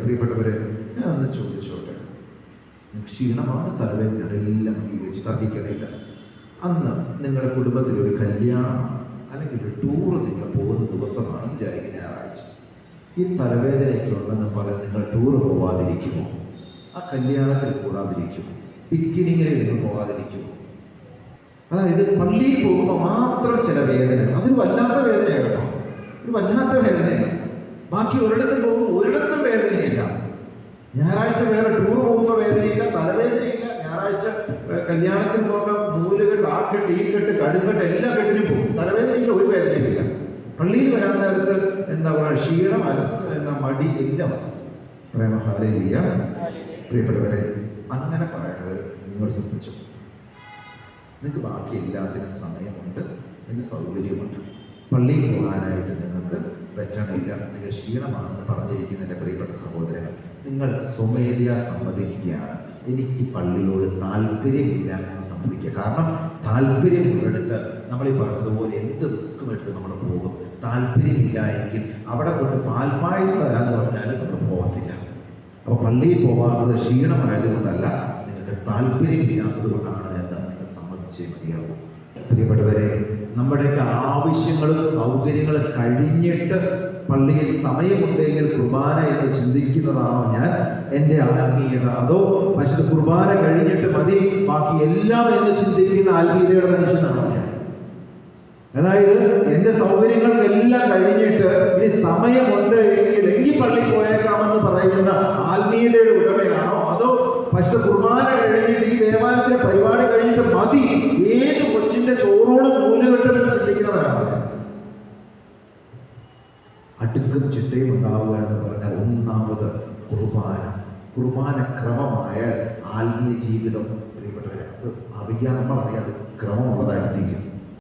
പ്രിയപ്പെട്ടവരെ, ഞാനൊന്ന് ചോദിച്ചോട്ടെ, ക്ഷീണമാണ്, തലവേദനയാണ്, എല്ലാം അംഗീകരിച്ച് തർക്കിക്കണില്ല. അന്ന് നിങ്ങളുടെ കുടുംബത്തിൽ ഒരു കല്യാണം അല്ലെങ്കിൽ ഒരു ടൂർ നിങ്ങൾ പോകുന്ന ദിവസമാണ് വിചാരിക്കും, ഞായറാഴ്ച. ഈ തലവേദനയൊക്കെ ഉണ്ടെന്ന് പറഞ്ഞ് നിങ്ങൾ ടൂർ പോവാതിരിക്കുമോ? ആ കല്യാണത്തിൽ കൂടാതിരിക്കുമോ? പിക്നിക്കിന് നിങ്ങൾ പോകാതിരിക്കുമോ? അതായത് പള്ളിയിൽ പോകുമ്പോൾ മാത്രം ചില വേദന, അതൊരു വല്ലാത്ത വേദനയാണ് കേട്ടോ, ഒരു വല്ലാത്ത വേദനയാണ്. ബാക്കി ഒരിടത്തും പോകുമ്പോൾ ഒരിടത്തും വേദനയില്ല. ഞായറാഴ്ച വേറെ ടൂർ പോകുമ്പോൾ വേദനയില്ല, തലവേദനയില്ല. ഞായറാഴ്ച കല്യാണത്തിന് പോകാം, നൂലുകെട്ട്, ആ കെട്ട്, ഈ കെട്ട്, കടുങ്കെട്ട്, എല്ലാ കെട്ടിനും പോകും, തലവേദനയില്ല, ഒരു വേദനയില്ല. പള്ളിയിൽ വരാൻ നേരത്ത് എന്താ പറയുക, ക്ഷീണം, എന്താ മടി, എല്ലാം. പ്രേമഹാലേലിയ. പ്രിയപ്പെട്ടവരെ, അങ്ങനെ പറയണവർ നിങ്ങൾ ശ്രദ്ധിച്ചു. നിങ്ങൾക്ക് ബാക്കി എല്ലാത്തിനും സമയമുണ്ട്, നിങ്ങൾക്ക് സൗകര്യമുണ്ട്. പള്ളിയിൽ പോകാനായിട്ട് നിങ്ങൾക്ക് പറ്റണില്ല, നിങ്ങൾ ക്ഷീണമാണെന്ന് പറഞ്ഞിരിക്കുന്ന എൻ്റെ പ്രിയപ്പെട്ട സഹോദരങ്ങൾ, നിങ്ങൾ സ്വമേധയാ സമ്മതിക്കുകയാണ്, എനിക്ക് പള്ളിയോട് താല്പര്യമില്ല എന്ന് സമ്മതിക്കുക. കാരണം താല്പര്യമുള്ളിടത്ത് നമ്മൾ ഈ പറഞ്ഞതുപോലെ എന്ത് റിസ്ക്കും എടുത്ത് നമ്മൾ പോകും. താല്പര്യമില്ല എങ്കിൽ അവിടെ കൊണ്ട് പാൽപ്പായസം തരാന്ന് പറഞ്ഞാലും നമ്മൾ പോകത്തില്ല. അപ്പോൾ പള്ളിയിൽ പോകാത്തത് ക്ഷീണമായതുകൊണ്ടല്ല, നിങ്ങൾക്ക് താല്പര്യമില്ലാത്തത് കൊണ്ടാണ് എന്ന് നിങ്ങൾ സമ്മതിച്ചേ മതിയാവും. പ്രിയപ്പെട്ടവരെ, നമ്മുടെയൊക്കെ ആവശ്യങ്ങളും സൗകര്യങ്ങളും കഴിഞ്ഞിട്ട് പള്ളിയിൽ സമയമുണ്ടെങ്കിൽ കുർബാന എന്ന് ചിന്തിക്കുന്നതാണോ ഞാൻ എൻ്റെ ആത്മീയത? അതോ പക്ഷേ കുർബാന കഴിഞ്ഞിട്ട് മതി ബാക്കി എല്ലാം എന്ന് ചിന്തിക്കുന്ന ആത്മീയതയുടെ മനുഷ്യനാണോ ഞാൻ? അതായത് എൻ്റെ സൗകര്യങ്ങൾക്കെല്ലാം കഴിഞ്ഞിട്ട് ഇനി സമയമുണ്ട് എങ്കിൽ പള്ളി പോയേക്കാമെന്ന് പറയുന്ന ആത്മീയതയുടെ ഉടമയാണോ? അതോ പക്ഷേ കുർബാന കഴിഞ്ഞിട്ട് ഈ ദേവാലയത്തിലെ പരിപാടി കഴിഞ്ഞിട്ട് മതി, ഏത് കൊച്ചിന്റെ ചോറോട് മൂലകെട്ടെന്ന് ചിന്തിക്കുന്നവരാണ്? അടുക്കും ചിട്ടയും ഉണ്ടാവുക എന്ന് പറഞ്ഞാൽ ഒന്നാമത് കുർബാന ക്രമമായ ആത്മീയ ജീവിതം. പ്രിയപ്പെട്ടവരെ, അത് നമ്മളറിയാതെ ക്രമമുള്ളതായിട്ട് തീരും.